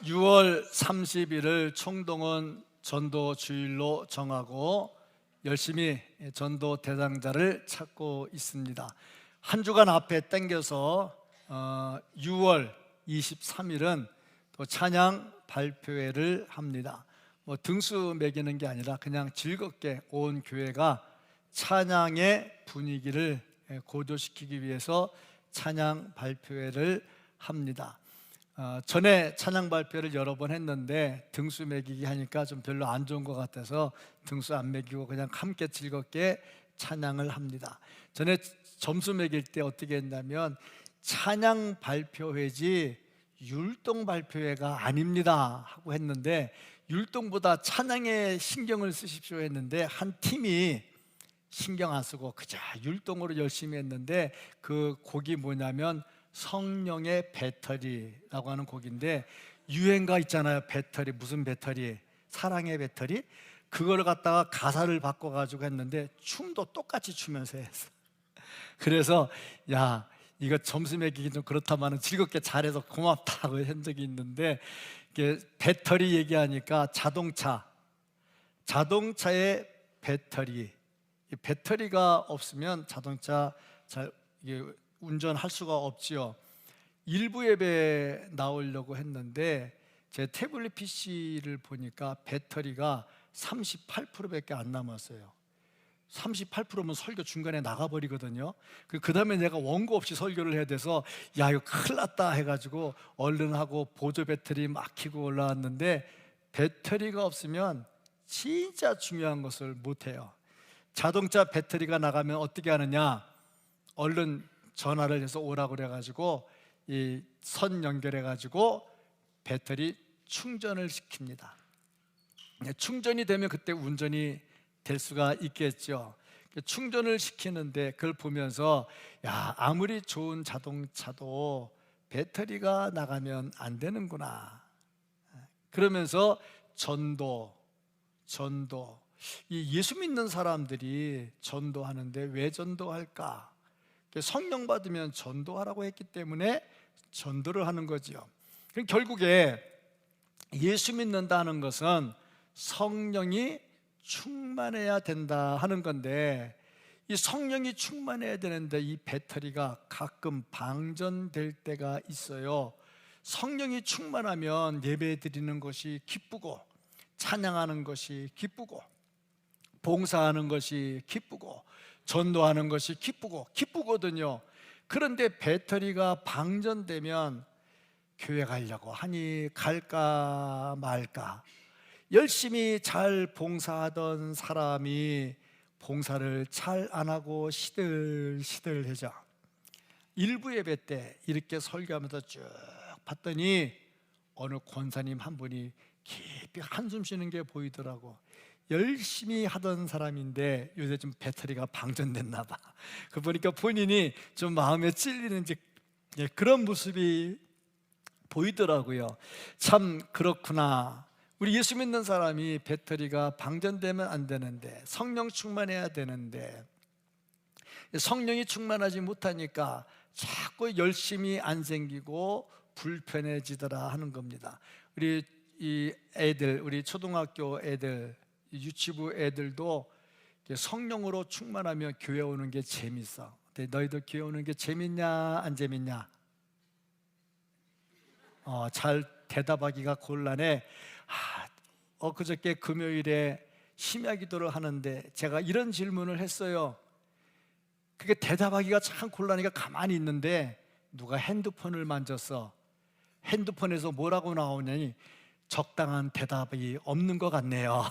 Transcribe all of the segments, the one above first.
6월 30일을 총동원 전도 주일로 정하고 열심히 전도 대상자를 찾고 있습니다. 한 주간 앞에 당겨서 6월 23일은 또 찬양 발표회를 합니다. 등수 매기는 게 아니라 그냥 즐겁게 온 교회가 찬양의 분위기를 고조시키기 위해서 찬양 발표회를 합니다. 전에 찬양 발표를 여러 번 했는데 등수 매기기 하니까 좀 별로 안 좋은 것 같아서 등수 안 매기고 그냥 함께 즐겁게 찬양을 합니다. 전에 점수 매길 때 어떻게 했냐면 찬양 발표회지 율동 발표회가 아닙니다 하고 했는데, 율동보다 찬양에 신경을 쓰십시오 했는데 한 팀이 신경 안 쓰고 그저 율동으로 열심히 했는데, 그 곡이 뭐냐면 성령의 배터리라고 하는 곡인데, 유행가 있잖아요. 배터리, 무슨 배터리? 사랑의 배터리? 그걸 갖다가 가사를 바꿔가지고 했는데 춤도 똑같이 추면서 했어. 그래서 야, 이거 점수 매기기 좀 그렇다마는 즐겁게 잘해서 고맙다고 한 적이 있는데, 이게 배터리 얘기하니까 자동차의 배터리, 이 배터리가 없으면 자동차 잘 운전할 수가 없지요. 일부 예배 나오려고 했는데 제 태블릿 PC를 보니까 배터리가 38%밖에 안 남았어요. 38%면 설교 중간에 나가버리거든요. 그 다음에 내가 원고 없이 설교를 해야 돼서 야, 이거 큰일 났다 해가지고 얼른 하고 보조 배터리 막 켜고 올라왔는데, 배터리가 없으면 진짜 중요한 것을 못해요. 자동차 배터리가 나가면 어떻게 하느냐, 얼른 전화를 해서 오라고 그래가지고 이 선 연결해가지고 배터리 충전을 시킵니다. 충전이 되면 그때 운전이 될 수가 있겠죠. 충전을 시키는데 그걸 보면서 야, 아무리 좋은 자동차도 배터리가 나가면 안 되는구나. 그러면서 전도 이 예수 믿는 사람들이 전도하는데 왜 전도할까? 성령 받으면 전도하라고 했기 때문에 전도를 하는 거지요. 그럼 결국에 예수 믿는다는 것은 성령이 충만해야 된다 하는 건데, 이 성령이 충만해야 되는데 이 배터리가 가끔 방전될 때가 있어요. 성령이 충만하면 예배 드리는 것이 기쁘고, 찬양하는 것이 기쁘고, 봉사하는 것이 기쁘고, 전도하는 것이 기쁘거든요. 그런데 배터리가 방전되면 교회 가려고 하니 갈까 말까. 열심히 잘 봉사하던 사람이 봉사를 잘 안 하고 시들시들해져. 일부 예배 때 이렇게 설교하면서 쭉 봤더니 어느 권사님 한 분이 깊이 한숨 쉬는 게 보이더라고. 열심히 하던 사람인데 요새 좀 배터리가 방전됐나 봐. 그 보니까 본인이 좀 마음에 찔리는지 그런 모습이 보이더라고요. 참 그렇구나. 우리 예수 믿는 사람이 배터리가 방전되면 안 되는데, 성령 충만해야 되는데, 성령이 충만하지 못하니까 자꾸 열심히 안 생기고 불편해지더라 하는 겁니다. 우리 이 애들, 우리 초등학교 애들, 유치부 애들도 성령으로 충만하면 교회 오는 게 재밌어. 근데 너희들 교회 오는 게 재밌냐 안 재밌냐? 잘 대답하기가 곤란해. 그저께 금요일에 심야 기도를 하는데 제가 이런 질문을 했어요. 그게 대답하기가 참 곤란하니까 가만히 있는데 누가 핸드폰을 만졌어. 핸드폰에서 뭐라고 나오냐니 적당한 대답이 없는 것 같네요.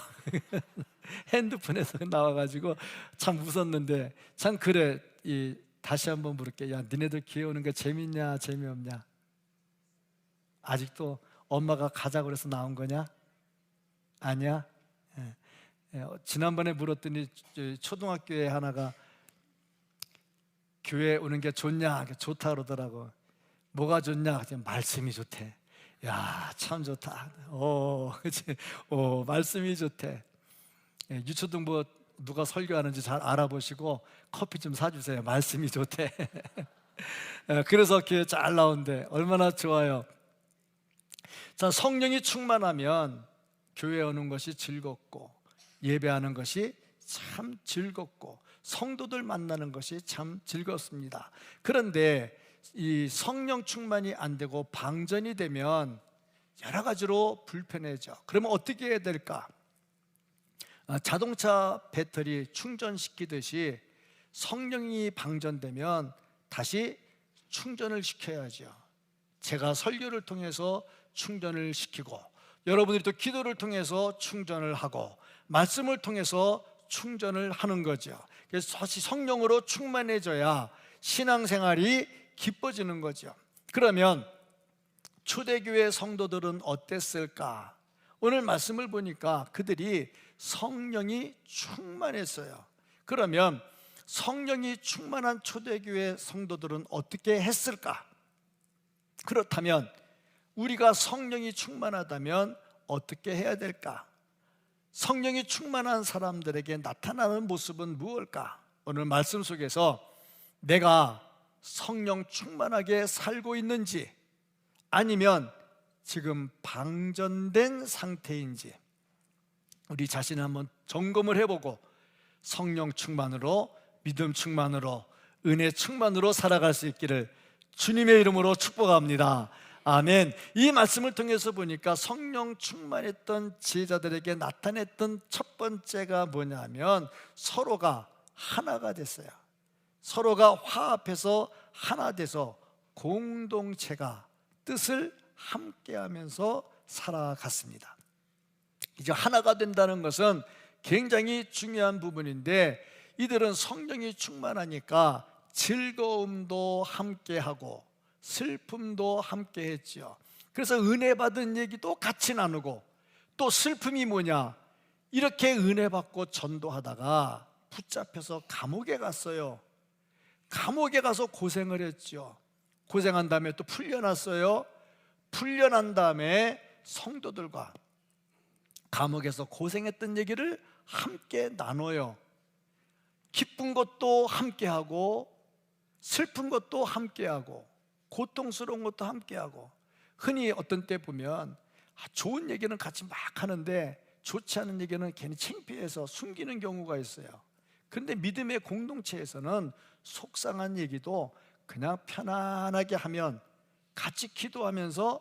핸드폰에서 나와가지고 참 웃었는데, 참 그래. 다시 한번 물을게. 야, 니네들 교회 오는 거 재밌냐 재미없냐? 아직도 엄마가 가자고 그래서 나온 거냐? 아니야? 지난번에 물었더니 초등학교에 하나가 교회 오는 게 좋냐? 좋다 그러더라고. 뭐가 좋냐? 말씀이 좋대. 야, 참 좋다. 그치? 말씀이 좋대. 유초등부 누가 설교하는지 잘 알아보시고 커피 좀 사주세요. 말씀이 좋대. 그래서 교회 잘 나온대. 얼마나 좋아요. 자, 성령이 충만하면 교회 오는 것이 즐겁고 예배하는 것이 참 즐겁고 성도들 만나는 것이 참 즐겁습니다. 그런데 이 성령 충만이 안 되고 방전이 되면 여러 가지로 불편해져. 그러면 어떻게 해야 될까? 자동차 배터리 충전시키듯이 성령이 방전되면 다시 충전을 시켜야죠. 제가 설교를 통해서 충전을 시키고, 여러분들이 또 기도를 통해서 충전을 하고, 말씀을 통해서 충전을 하는 거죠. 그래서 다시 성령으로 충만해져야 신앙생활이 기뻐지는 거죠. 그러면 초대교회 성도들은 어땠을까? 오늘 말씀을 보니까 그들이 성령이 충만했어요. 그러면 성령이 충만한 초대교회 성도들은 어떻게 했을까? 그렇다면 우리가 성령이 충만하다면 어떻게 해야 될까? 성령이 충만한 사람들에게 나타나는 모습은 무엇일까? 오늘 말씀 속에서 내가 성령 충만하게 살고 있는지, 아니면 지금 방전된 상태인지 우리 자신을 한번 점검을 해보고 성령 충만으로, 믿음 충만으로, 은혜 충만으로 살아갈 수 있기를 주님의 이름으로 축복합니다. 아멘. 이 말씀을 통해서 보니까 성령 충만했던 지혜자들에게 나타냈던 첫 번째가 뭐냐면 서로가 하나가 됐어요. 서로가 화합해서 하나 돼서 공동체가 뜻을 함께하면서 살아갔습니다. 이제 하나가 된다는 것은 굉장히 중요한 부분인데, 이들은 성령이 충만하니까 즐거움도 함께하고 슬픔도 함께했지요. 그래서 은혜 받은 얘기도 같이 나누고, 또 슬픔이 뭐냐, 이렇게 은혜 받고 전도하다가 붙잡혀서 감옥에 갔어요. 감옥에 가서 고생을 했죠. 고생한 다음에 또 풀려났어요. 풀려난 다음에 성도들과 감옥에서 고생했던 얘기를 함께 나눠요. 기쁜 것도 함께하고 슬픈 것도 함께하고 고통스러운 것도 함께하고, 흔히 어떤 때 보면 좋은 얘기는 같이 막 하는데 좋지 않은 얘기는 괜히 창피해서 숨기는 경우가 있어요. 그런데 믿음의 공동체에서는 속상한 얘기도 그냥 편안하게 하면, 같이 기도하면서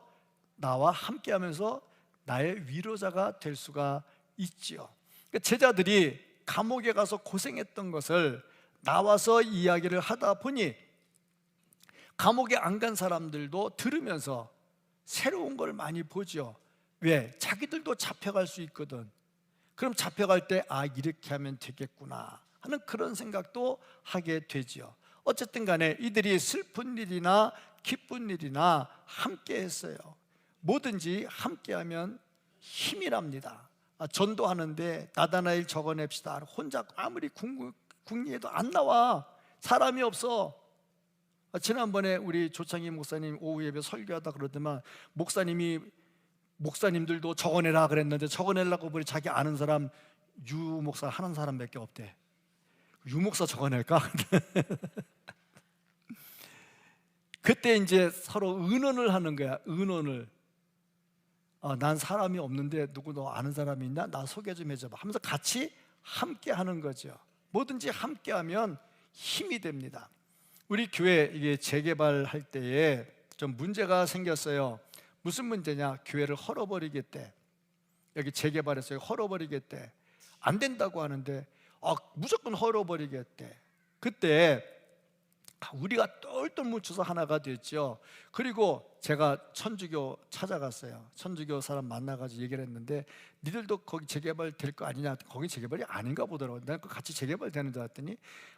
나와 함께하면서 나의 위로자가 될 수가 있지요. 그러니까 제자들이 감옥에 가서 고생했던 것을 나와서 이야기를 하다 보니 감옥에 안 간 사람들도 들으면서 새로운 걸 많이 보죠. 왜? 자기들도 잡혀갈 수 있거든. 그럼 잡혀갈 때 이렇게 하면 되겠구나 하는 그런 생각도 하게 되죠. 어쨌든 간에 이들이 슬픈 일이나 기쁜 일이나 함께 했어요. 뭐든지 함께하면 힘이 납니다. 전도하는데 나다나엘 적어냅시다. 혼자 아무리 궁리해도 안 나와. 사람이 없어. 지난번에 우리 조창희 목사님 오후 예배 설교하다 그러더만, 목사님들도 적어내라 그랬는데 적어내려고 보니 자기 아는 사람 유 목사 하는 사람밖에 없대. 유 목사 적어낼까? 그때 이제 서로 의논을 하는 거야. 의논을. 난 사람이 없는데 누구 너 아는 사람이 있나? 나 소개 좀 해줘봐 하면서 같이 함께 하는 거죠. 뭐든지 함께 하면 힘이 됩니다. 우리 교회 이게 재개발할 때에 좀 문제가 생겼어요. 무슨 문제냐? 교회를 헐어버리겠대. 여기 재개발해서 헐어버리겠대. 안 된다고 하는데 무조건 헐어버리겠대. 그때 우리가 똘똘 뭉쳐서 하나가 됐죠. 그리고 제가 천주교 찾아갔어요. 천주교 사람 만나가지고 얘기를 했는데, 니들도 거기 재개발 될 거 아니냐? 거기 재개발이 아닌가 보더라고요. 내가 같이 재개발 되는 줄 알았더니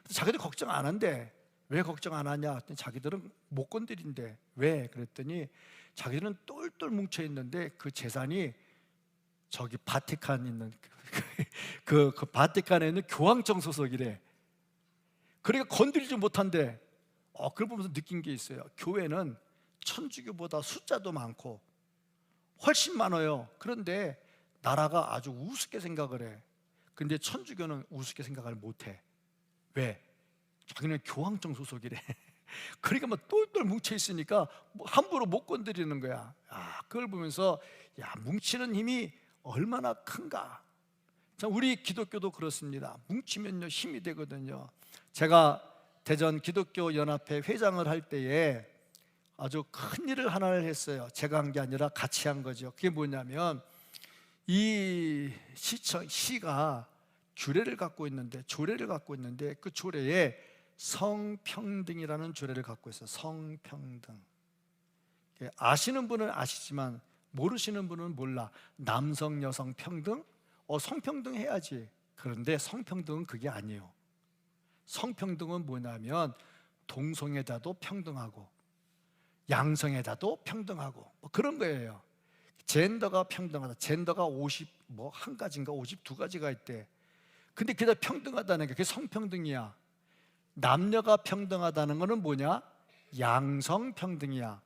자기들 걱정 안 한대. 왜 걱정 안 하냐? 했더니 자기들은 못 건드린대. 왜? 그랬더니 자기들은 똘똘 뭉쳐 있는데 그 재산이 저기 바티칸 있는 그 바티칸에 있는 교황청 소속이래. 그러니까 건드리지 못한대. 그걸 보면서 느낀 게 있어요. 교회는 천주교보다 숫자도 많고 훨씬 많아요. 그런데 나라가 아주 우습게 생각을 해. 근데 천주교는 우습게 생각을 못해. 왜? 자기는 교황청 소속이래. 그러니까 뭐 똘똘 뭉쳐 있으니까 뭐 함부로 못 건드리는 거야. 그걸 보면서 뭉치는 힘이 얼마나 큰가. 자, 우리 기독교도 그렇습니다. 뭉치면요 힘이 되거든요. 제가 대전 기독교 연합회 회장을 할 때에 아주 큰 일을 하나를 했어요. 제가 한 게 아니라 같이 한 거죠. 그게 뭐냐면 이 시가 조례를 갖고 있는데 그 조례에 성평등이라는 조례를 갖고 있어요. 성평등. 아시는 분은 아시지만 모르시는 분은 몰라. 남성 여성 평등? 성평등 해야지. 그런데 성평등은 그게 아니에요. 성평등은 뭐냐면 동성애자도 평등하고 양성애자도 평등하고 뭐 그런 거예요. 젠더가 평등하다. 젠더가 51가지인가 52가지가 있대. 근데 그게 다 평등하다는 게 그게 성평등이야. 남녀가 평등하다는 거는 뭐냐? 양성평등이야.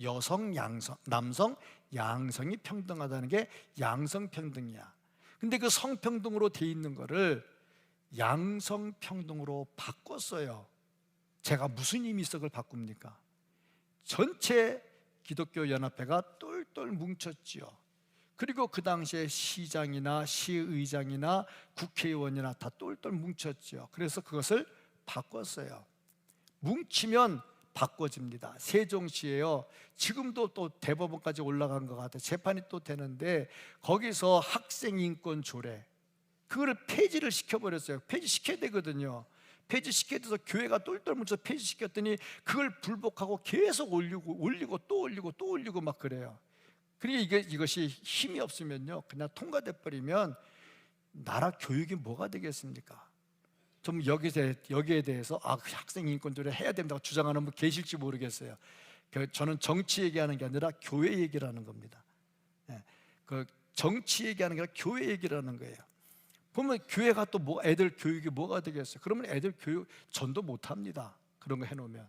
여성 양성, 남성 양성이 평등하다는 게 양성평등이야. 근데 그 성평등으로 돼 있는 거를 양성평등으로 바꿨어요. 제가 무슨 힘이 있어 그걸 바꿉니까? 전체 기독교 연합회가 똘똘 뭉쳤지요. 그리고 그 당시에 시장이나 시의장이나 국회의원이나 다 똘똘 뭉쳤지요. 그래서 그것을 바꿨어요. 뭉치면 바꿔집니다. 세종시에요. 지금도 또 대법원까지 올라간 것 같아요. 재판이 또 되는데 거기서 학생인권 조례 그거를 폐지를 시켜버렸어요. 폐지시켜야 되거든요. 폐지시켜야 돼서 교회가 똘똘 뭉쳐서 폐지시켰더니 그걸 불복하고 계속 올리고 또 올리고 막 그래요. 그러니까 이것이 힘이 없으면요 그냥 통과돼 버리면 나라 교육이 뭐가 되겠습니까? 좀 여기에 대해서 학생 인권조례 해야 된다고 주장하는 분 계실지 모르겠어요. 저는 정치 얘기하는 게 아니라 교회 얘기를 하는 겁니다. 그 정치 얘기하는 게 아니라 교회 얘기를 하는 거예요. 보면 교회가 또 애들 교육이 뭐가 되겠어요? 그러면 애들 교육 전도 못 합니다. 그런 거 해놓으면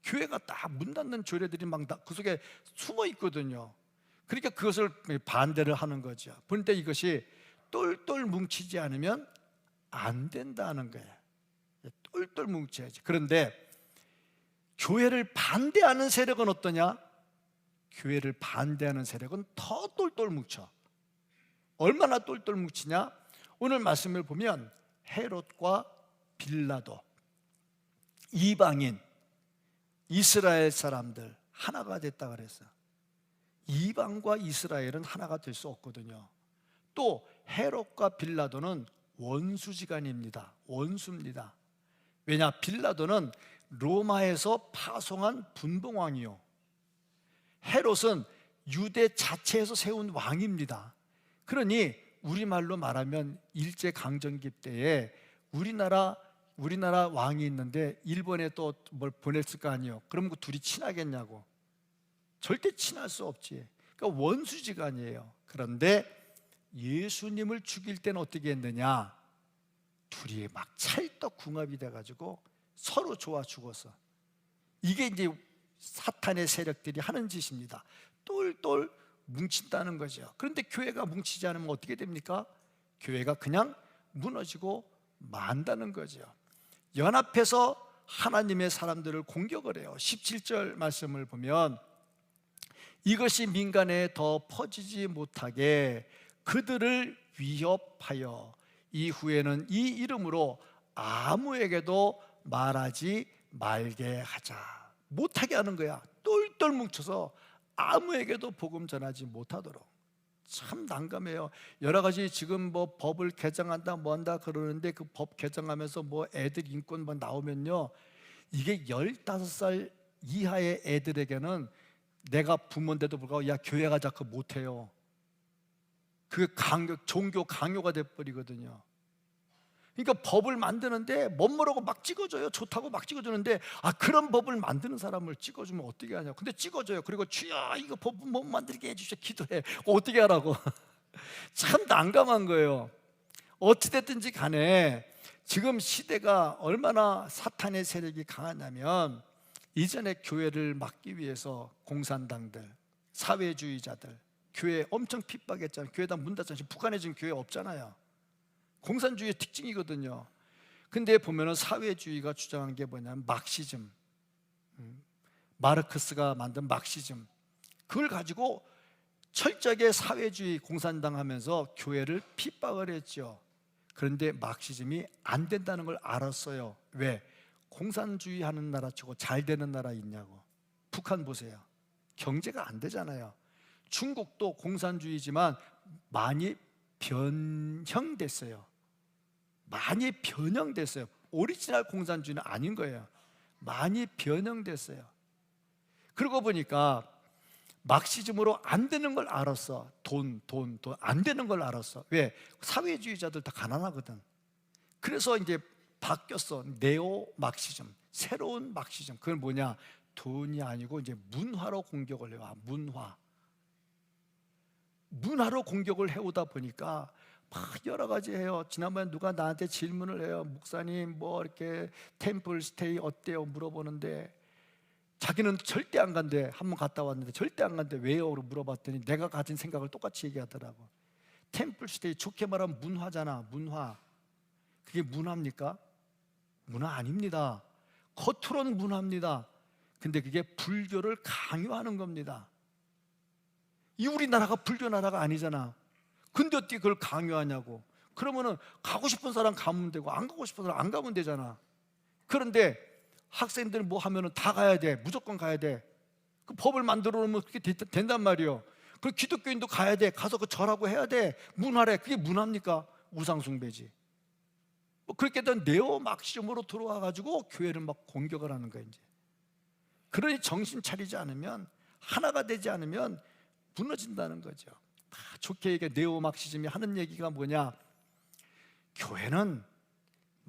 교회가 딱 문 닫는 조례들이 막 그 속에 숨어 있거든요. 그러니까 그것을 반대를 하는 거죠. 그런데 이것이 똘똘 뭉치지 않으면 안 된다는 거예요. 똘똘 뭉쳐야지. 그런데 교회를 반대하는 세력은 어떠냐? 교회를 반대하는 세력은 더 똘똘 뭉쳐. 얼마나 똘똘 뭉치냐? 오늘 말씀을 보면 헤롯과 빌라도, 이방인, 이스라엘 사람들 하나가 됐다 그랬어요. 이방과 이스라엘은 하나가 될 수 없거든요. 또 헤롯과 빌라도는 원수지간입니다. 원수입니다. 왜냐? 빌라도는 로마에서 파송한 분봉왕이요, 헤롯은 유대 자체에서 세운 왕입니다. 그러니 우리말로 말하면 일제강점기 때에 우리나라 왕이 있는데 일본에 또 뭘 보냈을 거 아니에요. 그럼 그 둘이 친하겠냐고. 절대 친할 수 없지. 그러니까 원수지간이에요. 그런데 예수님을 죽일 때는 어떻게 했느냐? 둘이 막 찰떡궁합이 돼가지고 서로 좋아 죽었어. 이게 이제 사탄의 세력들이 하는 짓입니다. 똘똘 뭉친다는 거죠. 그런데 교회가 뭉치지 않으면 어떻게 됩니까? 교회가 그냥 무너지고 만다는 거죠. 연합해서 하나님의 사람들을 공격을 해요. 17절 말씀을 보면 이것이 민간에 더 퍼지지 못하게 그들을 위협하여 이후에는 이 이름으로 아무에게도 말하지 말게 하자. 못하게 하는 거야. 똘똘 뭉쳐서 아무에게도 복음 전하지 못하도록. 참 난감해요. 여러 가지 지금 뭐 법을 개정한다 뭐 한다 그러는데 그 법 개정하면서 뭐 애들 인권 뭐 나오면요, 이게 15살 이하의 애들에게는 내가 부모인데도 불구하고 야 교회 가자 그거 못해요. 그 종교 강요가 돼버리거든요. 그러니까 법을 만드는데 멋모르고 막 찍어줘요. 좋다고 막 찍어주는데 그런 법을 만드는 사람을 찍어주면 어떻게 하냐고. 근데 찍어줘요. 그리고 주여 이거 법 못 만들게 해주셔 기도해. 어떻게 하라고. 참 난감한 거예요. 어찌됐든지 간에 지금 시대가 얼마나 사탄의 세력이 강하냐면 이전에 교회를 막기 위해서 공산당들, 사회주의자들 교회 엄청 핍박했잖아요. 교회다 문 닫잖아요. 북한에 지금 교회 없잖아요. 공산주의의 특징이거든요. 근데 보면은 사회주의가 주장한 게 뭐냐면 막시즘, 마르크스가 만든 막시즘, 그걸 가지고 철저하게 사회주의 공산당하면서 교회를 핍박을 했죠. 그런데 막시즘이 안 된다는 걸 알았어요. 왜? 공산주의 하는 나라 치고 잘 되는 나라 있냐고. 북한 보세요. 경제가 안 되잖아요. 중국도 공산주의지만 많이 변형됐어요. 많이 변형됐어요. 오리지널 공산주의는 아닌 거예요. 많이 변형됐어요. 그러고 보니까 막시즘으로 안 되는 걸 알았어. 돈 안 되는 걸 알았어. 왜? 사회주의자들 다 가난하거든. 그래서 이제 바뀌었어. 네오 막시즘, 새로운 막시즘. 그건 뭐냐? 돈이 아니고 이제 문화로 공격을 해와. 문화로 공격을 해오다 보니까 막 여러 가지 해요. 지난번에 누가 나한테 질문을 해요. 목사님 뭐 이렇게 템플 스테이 어때요? 물어보는데 자기는 절대 안 간대. 한번 갔다 왔는데 절대 안 간대. 왜요? 물어봤더니 내가 가진 생각을 똑같이 얘기하더라고. 템플 스테이, 좋게 말하면 문화잖아. 문화. 그게 문화입니까? 문화 아닙니다. 겉으로는 문화입니다. 근데 그게 불교를 강요하는 겁니다. 이 우리나라가 불교 나라가 아니잖아. 근데 어떻게 그걸 강요하냐고. 그러면은 가고 싶은 사람 가면 되고 안 가고 싶은 사람 안 가면 되잖아. 그런데 학생들 뭐 하면은 다 가야 돼. 무조건 가야 돼. 그 법을 만들어 놓으면 그렇게 된단 말이에요. 그 기독교인도 가야 돼. 가서 그 절하고 해야 돼. 문화래. 그게 문화입니까? 우상숭배지. 뭐 그렇게 된 네오 막시즘으로 들어와 가지고 교회를 막 공격을 하는 거야 이제. 그러니 정신 차리지 않으면, 하나가 되지 않으면 무너진다는 거죠. 좋게 얘기해. 네오 막시즘이 하는 얘기가 뭐냐? 교회는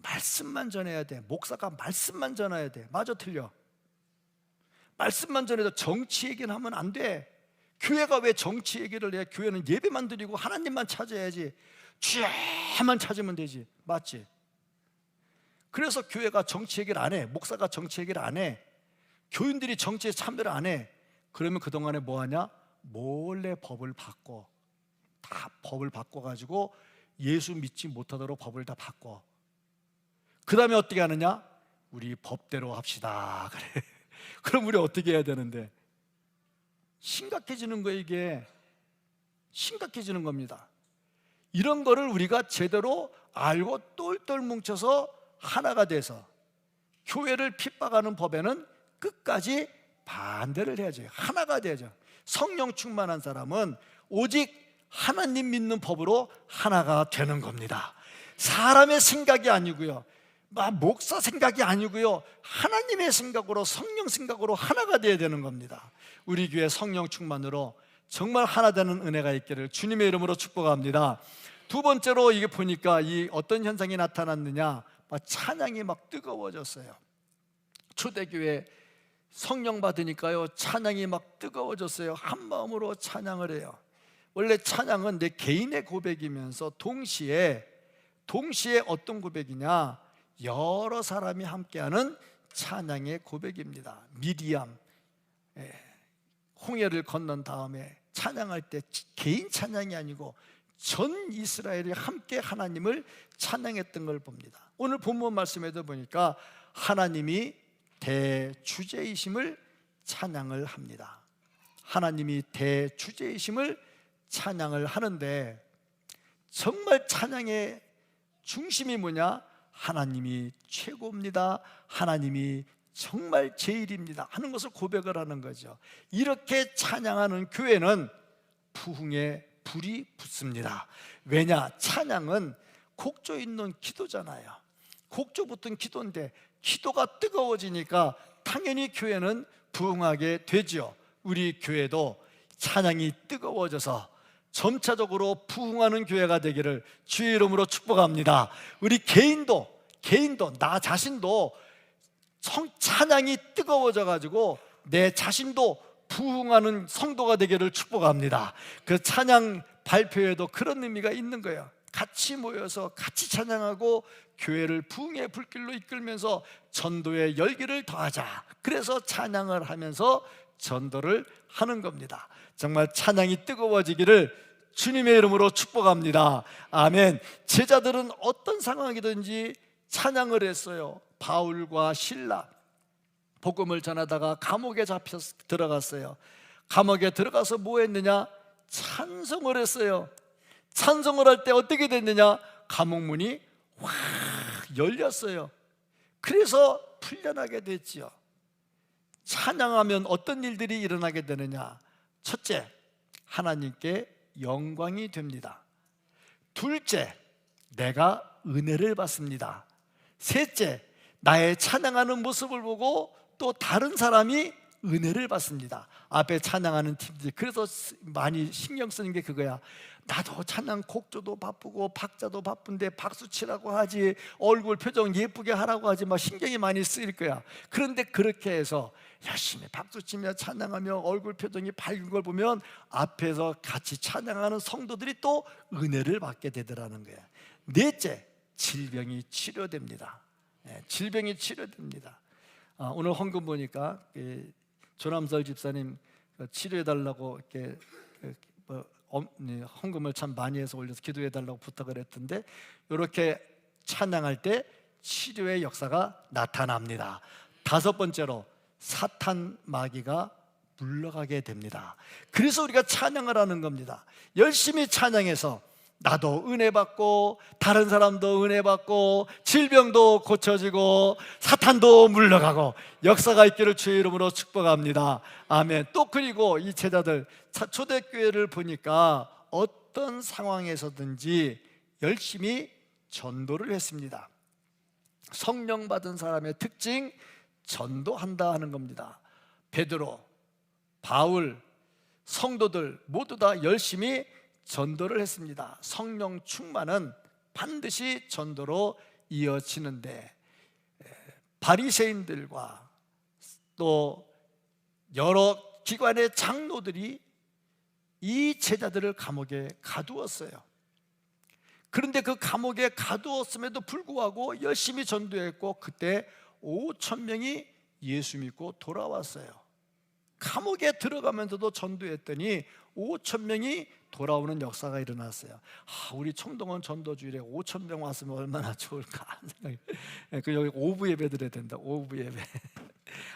말씀만 전해야 돼. 목사가 말씀만 전해야 돼. 맞아, 틀려? 말씀만 전해도 정치 얘기는 하면 안 돼. 교회가 왜 정치 얘기를 해? 교회는 예배만 드리고 하나님만 찾아야지. 주야만 찾으면 되지. 맞지? 그래서 교회가 정치 얘기를 안 해. 목사가 정치 얘기를 안 해. 교인들이 정치에 참여를 안 해. 그러면 그동안에 뭐 하냐? 몰래 법을 바꿔. 다 법을 바꿔가지고 예수 믿지 못하도록 법을 다 바꿔. 그 다음에 어떻게 하느냐? 우리 법대로 합시다. 그래. 그럼 우리 어떻게 해야 되는데? 심각해지는 거예요. 이게 심각해지는 겁니다. 이런 거를 우리가 제대로 알고 똘똘 뭉쳐서 하나가 돼서 교회를 핍박하는 법에는 끝까지 반대를 해야죠. 하나가 돼야죠. 성령 충만한 사람은 오직 하나님 믿는 법으로 하나가 되는 겁니다. 사람의 생각이 아니고요, 목사 생각이 아니고요, 하나님의 생각으로, 성령 생각으로 하나가 되어야 되는 겁니다. 우리 교회 성령 충만으로 정말 하나 되는 은혜가 있기를 주님의 이름으로 축복합니다. 두 번째로 이게 보니까 이 어떤 현상이 나타났느냐? 찬양이 막 뜨거워졌어요. 초대교회 성령 받으니까요, 찬양이 막 뜨거워졌어요. 한 마음으로 찬양을 해요. 원래 찬양은 내 개인의 고백이면서 동시에 어떤 고백이냐? 여러 사람이 함께하는 찬양의 고백입니다. 미리암 홍해를 건넌 다음에 찬양할 때 개인 찬양이 아니고 전 이스라엘이 함께 하나님을 찬양했던 걸 봅니다. 오늘 본문 말씀에도 보니까 하나님이 대주제이심을 찬양을 합니다. 하나님이 대주제이심을 찬양을 하는데, 정말 찬양의 중심이 뭐냐? 하나님이 최고입니다. 하나님이 정말 제일입니다 하는 것을 고백을 하는 거죠. 이렇게 찬양하는 교회는 부흥의 불이 붙습니다. 왜냐? 찬양은 곡조 있는 기도잖아요. 곡조 붙은 기도인데 기도가 뜨거워지니까 당연히 교회는 부흥하게 되죠. 우리 교회도 찬양이 뜨거워져서 점차적으로 부흥하는 교회가 되기를 주의 이름으로 축복합니다. 우리 개인도 나 자신도 찬양이 뜨거워져 가지고 내 자신도 부흥하는 성도가 되기를 축복합니다. 그 찬양 발표에도 그런 의미가 있는 거예요. 같이 모여서 같이 찬양하고 교회를 부흥의 불길로 이끌면서 전도의 열기를 더하자. 그래서 찬양을 하면서 전도를 하는 겁니다. 정말 찬양이 뜨거워지기를 주님의 이름으로 축복합니다. 아멘. 제자들은 어떤 상황이든지 찬양을 했어요. 바울과 실라, 복음을 전하다가 감옥에 잡혀 들어갔어요. 감옥에 들어가서 뭐 했느냐? 찬송을 했어요. 찬송을 할 때 어떻게 됐느냐? 감옥문이 확 열렸어요. 그래서 풀려나게 됐지요. 찬양하면 어떤 일들이 일어나게 되느냐? 첫째, 하나님께 영광이 됩니다. 둘째, 내가 은혜를 받습니다. 셋째, 나의 찬양하는 모습을 보고 또 다른 사람이 은혜를 받습니다. 앞에 찬양하는 팀들, 그래서 많이 신경 쓰는 게 그거야. 나도 찬양 곡조도 바쁘고 박자도 바쁜데 박수 치라고 하지, 얼굴 표정 예쁘게 하라고 하지, 막 신경이 많이 쓰일 거야. 그런데 그렇게 해서 열심히 박수 치며 찬양하며 얼굴 표정이 밝은 걸 보면 앞에서 같이 찬양하는 성도들이 또 은혜를 받게 되더라는 거야. 넷째, 질병이 치료됩니다. 질병이 치료됩니다. 오늘 헌금 보니까 조남설 집사님 치료해달라고 이렇게 헌금을 참 많이 해서 올려서 기도해달라고 부탁을 했던데, 이렇게 찬양할 때 치료의 역사가 나타납니다. 다섯 번째로, 사탄 마귀가 물러가게 됩니다. 그래서 우리가 찬양을 하는 겁니다. 열심히 찬양해서 나도 은혜 받고 다른 사람도 은혜 받고 질병도 고쳐지고 사탄도 물러가고 역사가 있기를 주의 이름으로 축복합니다. 아멘. 또 그리고 이 제자들 초대교회를 보니까 어떤 상황에서든지 열심히 전도를 했습니다. 성령 받은 사람의 특징, 전도한다 하는 겁니다. 베드로, 바울, 성도들 모두 다 열심히 전도를 했습니다. 성령 충만은 반드시 전도로 이어지는데, 바리새인들과 또 여러 기관의 장로들이 이 제자들을 감옥에 가두었어요. 그런데 그 감옥에 가두었음에도 불구하고 열심히 전도했고, 그때 5천 명이 예수 믿고 돌아왔어요. 감옥에 들어가면서도 전도했더니 5천 명이 돌아오는 역사가 일어났어요. 우리 청동원 전도주일에 5천 명 왔으면 얼마나 좋을까 생각이. 그 여기 오부 예배 드려야 된다. 오부 예배.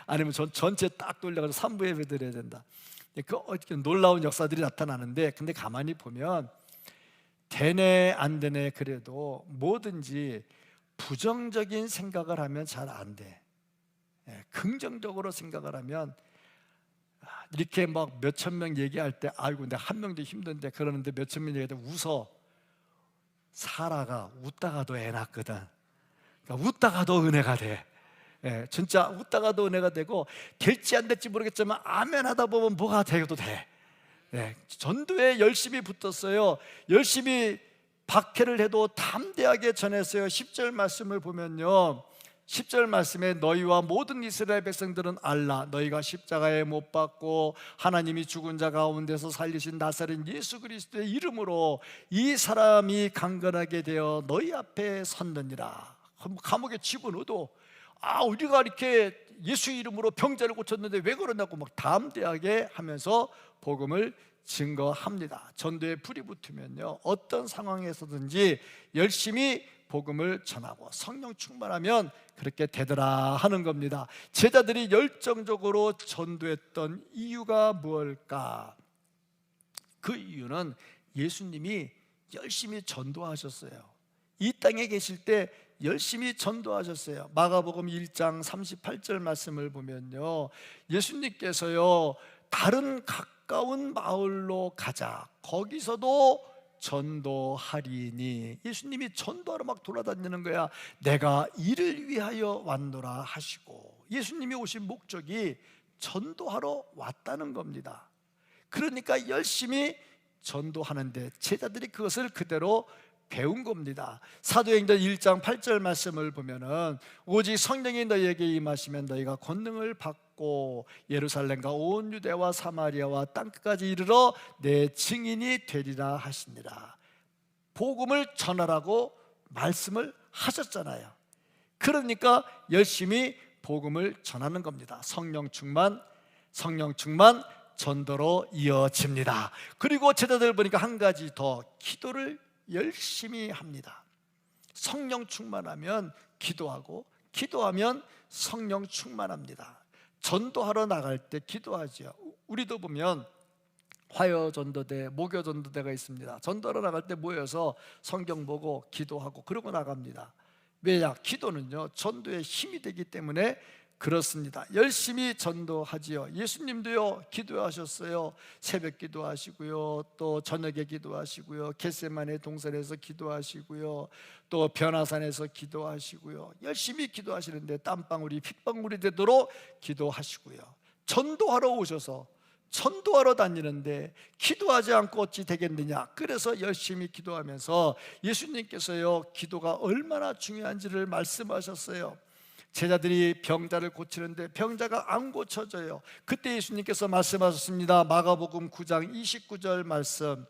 아니면 전체 딱 돌려가지고 3부 예배 드려야 된다. 그 놀라운 역사들이 나타나는데, 근데 가만히 보면 되네 안 되네 그래도 뭐든지 부정적인 생각을 하면 잘 안 돼. 긍정적으로 생각을 하면, 이렇게 막 몇천 명 얘기할 때 아이고 내가 한 명도 힘든데 그러는데 몇천 명 얘기할 때 웃어. 사라가 웃다가도 애 낳거든. 그러니까 웃다가도 은혜가 돼. 진짜 웃다가도 은혜가 되고, 될지 안 될지 모르겠지만 아멘 하다 보면 뭐가 되어도 돼. 전도에 열심히 붙었어요. 열심히 박해를 해도 담대하게 전했어요. 10절 말씀을 보면요, 10절 말씀에 너희와 모든 이스라엘 백성들은 알라. 너희가 십자가에 못 박고 하나님이 죽은 자 가운데서 살리신 나사렛 예수 그리스도의 이름으로 이 사람이 강건하게 되어 너희 앞에 섰느니라. 감옥에 집어넣어도 우리가 이렇게 예수 이름으로 병자를 고쳤는데 왜 그러냐고 막 담대하게 하면서 복음을 증거합니다. 전도에 불이 붙으면요, 어떤 상황에서든지 열심히 복음을 전하고 성령 충만하면 그렇게 되더라 하는 겁니다. 제자들이 열정적으로 전도했던 이유가 무엇일까? 그 이유는 예수님이 열심히 전도하셨어요. 이 땅에 계실 때 열심히 전도하셨어요. 마가복음 1장 38절 말씀을 보면요, 예수님께서요 다른 가까운 마을로 가자, 거기서도 전도하리니, 예수님이 전도하러 막 돌아다니는 거야. 내가 이를 위하여 왔노라 하시고, 예수님이 오신 목적이 전도하러 왔다는 겁니다. 그러니까 열심히 전도하는데 제자들이 그것을 그대로 배운 겁니다. 사도행전 1장 8절 말씀을 보면은 오직 성령이 너희에게 임하시면 너희가 권능을 받고 예루살렘과 온 유대와 사마리아와 땅끝까지 이르러 내 증인이 되리라 하시니라. 복음을 전하라고 말씀을 하셨잖아요. 그러니까 열심히 복음을 전하는 겁니다. 성령 충만 전도로 이어집니다. 그리고 제자들 보니까 한 가지 더, 기도를 열심히 합니다. 성령 충만하면 기도하고, 기도하면 성령 충만합니다. 전도하러 나갈 때 기도하죠. 우리도 보면 화요전도대, 목요전도대가 있습니다. 전도하러 나갈 때 모여서 성경 보고 기도하고 그러고 나갑니다. 왜냐? 기도는요 전도의 힘이 되기 때문에 그렇습니다. 열심히 전도하지요. 예수님도요 기도하셨어요. 새벽 기도하시고요, 또 저녁에 기도하시고요, 겟세마네 동산에서 기도하시고요, 또 변화산에서 기도하시고요. 열심히 기도하시는데 땀방울이 핏방울이 되도록 기도하시고요. 전도하러 오셔서 전도하러 다니는데 기도하지 않고 어찌 되겠느냐. 그래서 열심히 기도하면서 예수님께서요 기도가 얼마나 중요한지를 말씀하셨어요. 제자들이 병자를 고치는데 병자가 안 고쳐져요. 그때 예수님께서 말씀하셨습니다. 마가복음 9장 29절 말씀,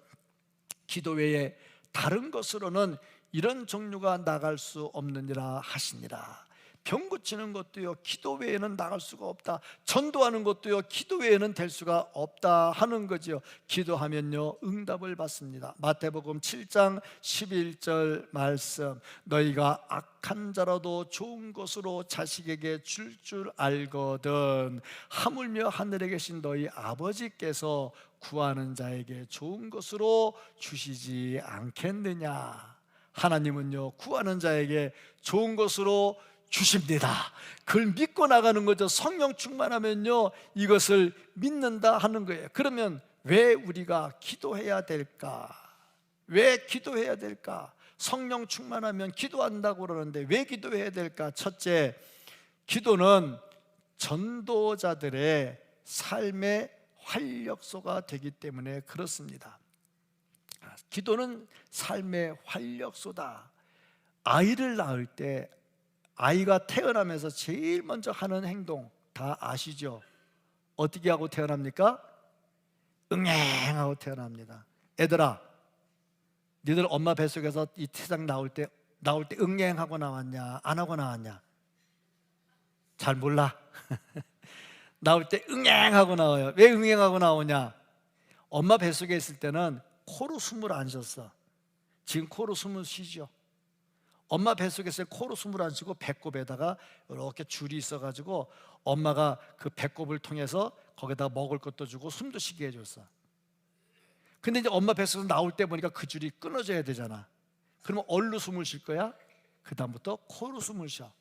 기도 외에 다른 것으로는 이런 종류가 나갈 수 없느니라 하시니라. 병 고치는 것도요 기도 외에는 나갈 수가 없다. 전도하는 것도요 기도 외에는 될 수가 없다 하는 거지요. 기도하면요 응답을 받습니다. 마태복음 7장 11절 말씀, 너희가 악한 자라도 좋은 것으로 자식에게 줄 알거든 하물며 하늘에 계신 너희 아버지께서 구하는 자에게 좋은 것으로 주시지 않겠느냐. 하나님은요 구하는 자에게 좋은 것으로 주십니다. 그걸 믿고 나가는 거죠. 성령 충만하면요 이것을 믿는다 하는 거예요. 그러면 왜 우리가 기도해야 될까? 왜 기도해야 될까? 성령 충만하면 기도한다고 그러는데 왜 기도해야 될까? 첫째, 기도는 전도자들의 삶의 활력소가 되기 때문에 그렇습니다. 기도는 삶의 활력소다. 아이를 낳을 때 아이가 태어나면서 제일 먼저 하는 행동 다 아시죠? 어떻게 하고 태어납니까? 응애하고 태어납니다. 애들아, 니들 엄마 뱃속에서 이 세상 나올 때 응애하고 나왔냐? 안 하고 나왔냐? 잘 몰라. 나올 때 응애하고 나와요. 왜 응애하고 나오냐? 엄마 뱃속에 있을 때는 코로 숨을 안 쉬었어. 지금 코로 숨을 쉬죠. 엄마 뱃속에서 코로 숨을 안 쉬고 배꼽에다가 이렇게 줄이 있어가지고 엄마가 그 배꼽을 통해서 거기다 먹을 것도 주고 숨도 쉬게 해줬어. 근데 이제 엄마 뱃속에서 나올 때 보니까 그 줄이 끊어져야 되잖아. 그러면 어디로 숨을 쉴 거야? 그 다음부터 코로 숨을 쉬어.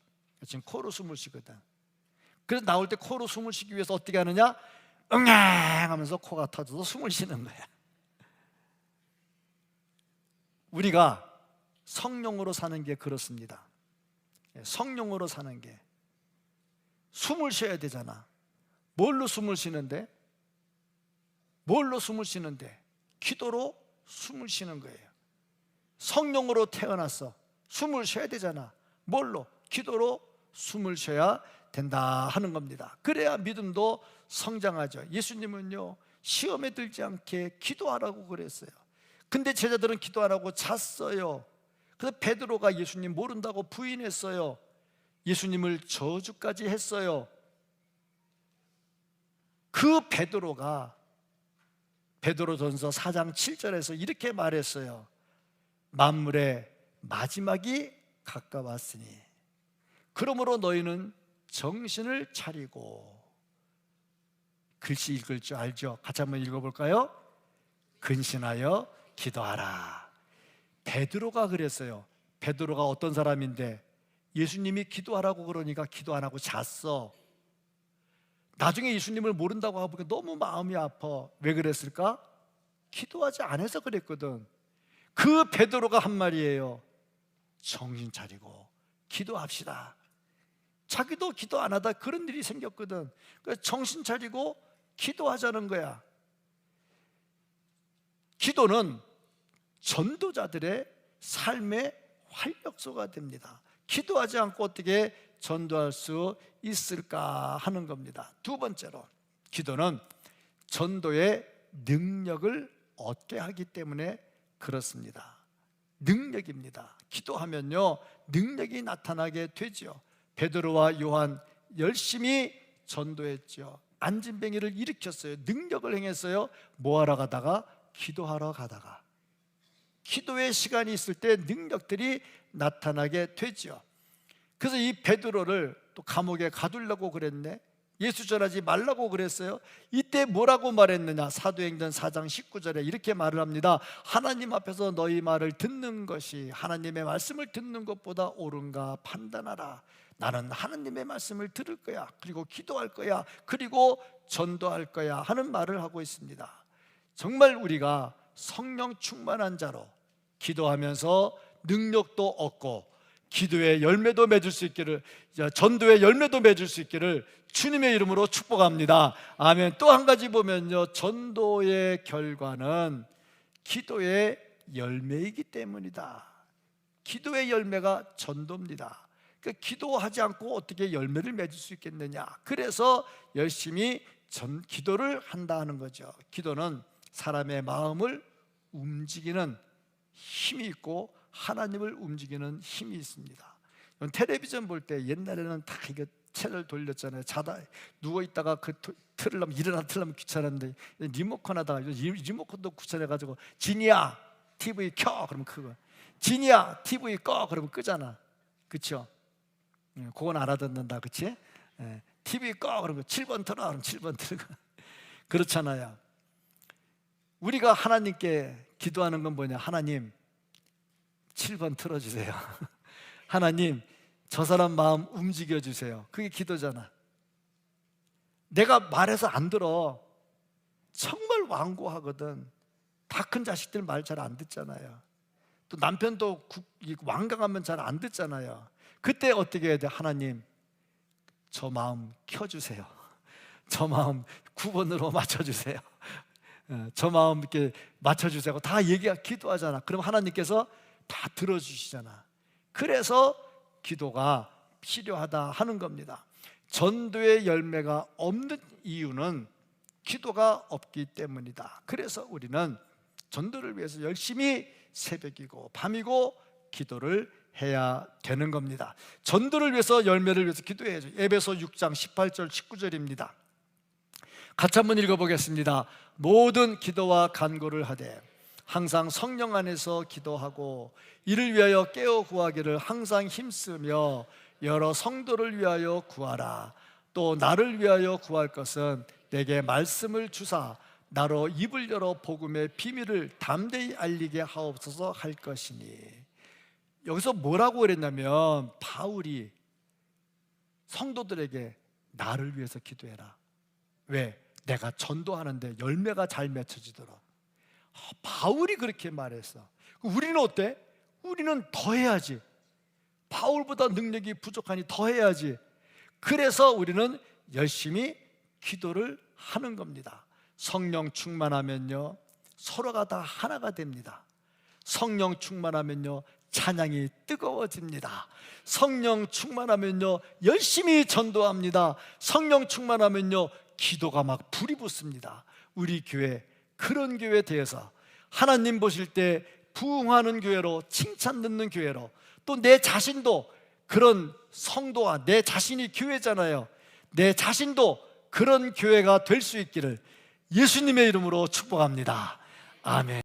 지금 코로 숨을 쉬거든. 그래서 나올 때 코로 숨을 쉬기 위해서 어떻게 하느냐? 응애 하면서 코가 터져서 숨을 쉬는 거야. 우리가 성령으로 사는 게 그렇습니다. 성령으로 사는 게 숨을 쉬어야 되잖아. 뭘로 숨을 쉬는데? 뭘로 숨을 쉬는데? 기도로 숨을 쉬는 거예요. 성령으로 태어났어. 숨을 쉬어야 되잖아. 뭘로? 기도로 숨을 쉬어야 된다 하는 겁니다. 그래야 믿음도 성장하죠. 예수님은요 시험에 들지 않게 기도하라고 그랬어요. 근데 제자들은 기도 안 하고 잤어요. 그래서 베드로가 예수님 모른다고 부인했어요. 예수님을 저주까지 했어요. 그 베드로가 베드로전서 4장 7절에서 이렇게 말했어요. 만물의 마지막이 가까웠으니 그러므로 너희는 정신을 차리고, 글씨 읽을 줄 알죠? 같이 한번 읽어볼까요? 근신하여 기도하라. 베드로가 그랬어요. 베드로가 어떤 사람인데 예수님이 기도하라고 그러니까 기도 안 하고 잤어. 나중에 예수님을 모른다고 하고 너무 마음이 아파. 왜 그랬을까? 기도하지 않아서 그랬거든. 그 베드로가 한 말이에요. 정신 차리고 기도합시다. 자기도 기도 안 하다 그런 일이 생겼거든. 그래서 정신 차리고 기도하자는 거야. 기도는 전도자들의 삶의 활력소가 됩니다. 기도하지 않고 어떻게 전도할 수 있을까 하는 겁니다. 두 번째로, 기도는 전도의 능력을 얻게 하기 때문에 그렇습니다. 능력입니다. 기도하면요 능력이 나타나게 되죠. 베드로와 요한 열심히 전도했죠. 안진뱅이를 일으켰어요. 능력을 행했어요. 뭐하러 가다가? 기도하러 가다가. 기도의 시간이 있을 때 능력들이 나타나게 되죠. 그래서 이 베드로를 또 감옥에 가두려고 그랬네. 예수 전하지 말라고 그랬어요. 이때 뭐라고 말했느냐? 사도행전 4장 19절에 이렇게 말을 합니다. 하나님 앞에서 너희 말을 듣는 것이 하나님의 말씀을 듣는 것보다 옳은가 판단하라. 나는 하나님의 말씀을 들을 거야, 그리고 기도할 거야, 그리고 전도할 거야 하는 말을 하고 있습니다. 정말 우리가 성령 충만한 자로 기도하면서 능력도 얻고 기도의 열매도 맺을 수 있기를, 전도의 열매도 맺을 수 있기를 주님의 이름으로 축복합니다. 아멘. 또 한 가지 보면요, 전도의 결과는 기도의 열매이기 때문이다. 기도의 열매가 전도입니다. 그러니까 기도하지 않고 어떻게 열매를 맺을 수 있겠느냐? 그래서 열심히 기도를 한다 하는 거죠. 기도는 사람의 마음을 움직이는 힘이 있고 하나님을 움직이는 힘이 있습니다. 텔레비전 볼 때 옛날에는 다 이거 채널 돌렸잖아요. 자다 누워 있다가 그 틀으려면, 일어나 틀려면 귀찮은데 리모컨 하다가 리모컨도 귀찮아가지고 진이야 TV 켜 그러면 그거, 진이야 TV 꺼 그러면 끄잖아. 그렇죠? 그건 알아듣는다. 그렇지? TV 꺼 그러면 7번 틀어 그러면 7번 틀고 그렇잖아요. 우리가 하나님께 기도하는 건 뭐냐? 하나님 7번 틀어주세요. 하나님 저 사람 마음 움직여주세요. 그게 기도잖아. 내가 말해서 안 들어. 정말 완고하거든. 다 큰 자식들 말 잘 안 듣잖아요. 또 남편도 완강하면 잘 안 듣잖아요. 그때 어떻게 해야 돼? 하나님 저 마음 켜주세요. 저 마음 9번으로 맞춰주세요. 저 마음 이렇게 맞춰주세요. 다 기도하잖아. 그럼 하나님께서 다 들어주시잖아. 그래서 기도가 필요하다 하는 겁니다. 전도의 열매가 없는 이유는 기도가 없기 때문이다. 그래서 우리는 전도를 위해서 열심히 새벽이고 밤이고 기도를 해야 되는 겁니다. 전도를 위해서, 열매를 위해서 기도해야죠. 에베소 6장 18절 19절입니다. 같이 한번 읽어보겠습니다. 모든 기도와 간구를 하되 항상 성령 안에서 기도하고 이를 위하여 깨어 구하기를 항상 힘쓰며 여러 성도를 위하여 구하라. 또 나를 위하여 구할 것은 내게 말씀을 주사 나로 입을 열어 복음의 비밀을 담대히 알리게 하옵소서 할 것이니. 여기서 뭐라고 그랬냐면 바울이 성도들에게 나를 위해서 기도해라. 왜? 내가 전도하는데 열매가 잘 맺혀지도록. 바울이 그렇게 말했어. 우리는 어때? 우리는 더 해야지. 바울보다 능력이 부족하니 더 해야지. 그래서 우리는 열심히 기도를 하는 겁니다. 성령 충만하면요 서로가 다 하나가 됩니다. 성령 충만하면요 찬양이 뜨거워집니다. 성령 충만하면요 열심히 전도합니다. 성령 충만하면요 기도가 막 불이 붙습니다. 우리 교회 그런 교회에 대해서 하나님 보실 때 부흥하는 교회로, 칭찬 듣는 교회로, 또 내 자신도 그런 성도와, 내 자신이 교회잖아요. 내 자신도 그런 교회가 될 수 있기를 예수님의 이름으로 축복합니다. 아멘.